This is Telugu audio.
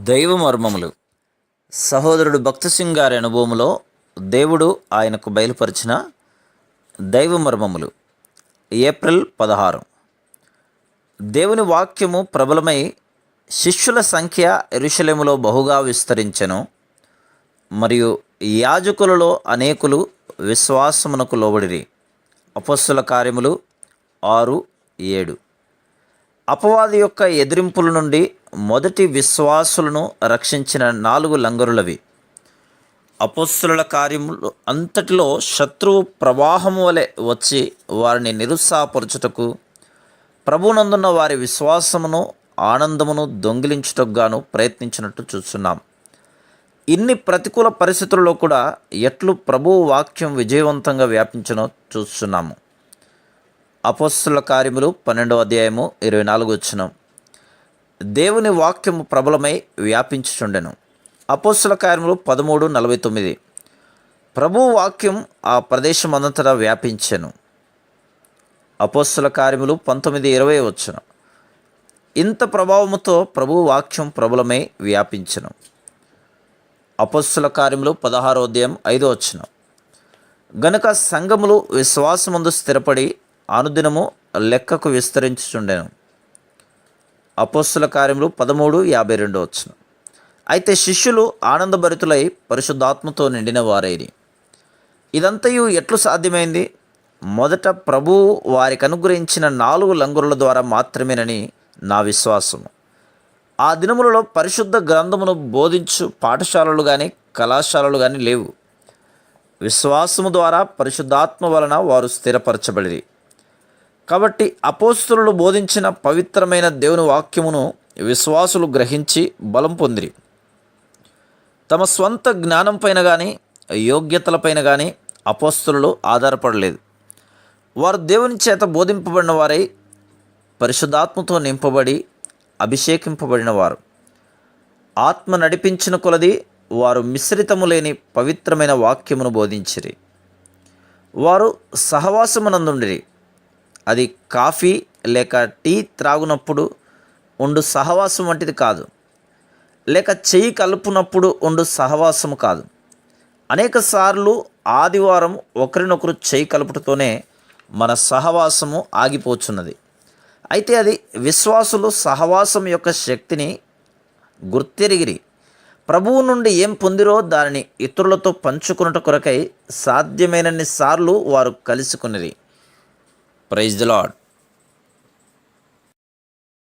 దైవ మర్మములు. సహోదరుడు భక్త సింగ్ గారి అనుభవంలో దేవుడు ఆయనకు బయలుపరిచిన దైవ మర్మములు. ఏప్రిల్ 16. దేవుని వాక్యము ప్రబలమై శిష్యుల సంఖ్య యెరూషలేములో బహుగా విస్తరించెను. మరియు యాజకులలో అనేకులు విశ్వాసమునకు లోబడిరి. అపొస్తలుల కార్యములు 6:7. అపవాది యొక్క ఎదిరింపుల నుండి మొదటి విశ్వాసులను రక్షించిన 4 లంగరులవి. అపొస్తలుల కార్యములు అంతటిలో శత్రువు ప్రవాహము వలె వచ్చి వారిని నిరుత్సాహపరచుటకు, ప్రభువునందున్న వారి విశ్వాసమును ఆనందమును దొంగిలించుటకు గాను ప్రయత్నించినట్టు చూస్తున్నాం. ఇన్ని ప్రతికూల పరిస్థితుల్లో కూడా ఎట్లు ప్రభువు వాక్యం విజయవంతంగా వ్యాపించనో చూస్తున్నాము. అపొస్తలుల కార్యములు 12:24. దేవుని వాక్యము ప్రబలమై వ్యాపించుచుండెను. అపొస్తలుల కార్యములు 13:49. ప్రభువు వాక్యం ఆ ప్రదేశం అంతటా వ్యాపించెను. అపొస్తలుల కార్యములు 19:20. ఇంత ప్రభావముతో ప్రభువు వాక్యం ప్రబలమై వ్యాపించెను. అపొస్తలుల కార్యములు 16:5. గనుక సంఘములు విశ్వాసమందు స్థిరపడి అనుదినము లెక్కకు విస్తరించుచుండెను. అపొస్తలుల కార్యములు 13:52. అయితే శిష్యులు ఆనందభరితులై పరిశుద్ధాత్మతో నిండిన వారైరి. ఇదంతయు ఎట్లు సాధ్యమైంది? మొదట ప్రభువు వారికి అనుగ్రహించిన 4 లంగరుల ద్వారా మాత్రమేనని నా విశ్వాసము. ఆ దినములలో పరిశుద్ధ గ్రంథమును బోధించు పాఠశాలలు కానీ కళాశాలలు కానీ లేవు. విశ్వాసము ద్వారా పరిశుద్ధాత్మ వలన వారు స్థిరపరచబడిరి. కాబట్టి అపోస్తలులు బోధించిన పవిత్రమైన దేవుని వాక్యమును విశ్వాసులు గ్రహించి బలం పొందిరి. తమ స్వంత జ్ఞానంపైన కానీ యోగ్యతలపైన కానీ అపోస్తలులు ఆధారపడలేదు. వారు దేవుని చేత బోధింపబడిన వారై పరిశుద్ధాత్మతో నింపబడి అభిషేకింపబడిన వారు. ఆత్మ నడిపించిన కొలది వారు మిశ్రితము లేని పవిత్రమైన వాక్యమును బోధించిరి. వారు సహవాసమునందుండిరి. అది కాఫీ లేక టీ త్రాగునప్పుడు ఉండు సహవాసం వంటిది కాదు, లేక చెయ్యి కలుపునప్పుడు ఉండు సహవాసము కాదు. అనేక సార్లు ఆదివారం ఒకరినొకరు చెయ్యి కలుపుటతోనే మన సహవాసము ఆగిపోచున్నది. అయితే అది విశ్వాసులు సహవాసం యొక్క శక్తిని గుర్తెరిగిరి. ప్రభువు నుండి ఏం పొందిరో దానిని ఇతరులతో పంచుకున్నట కొరకై సాధ్యమైనన్ని సార్లు వారు కలుసుకునిరి. Praise the lord.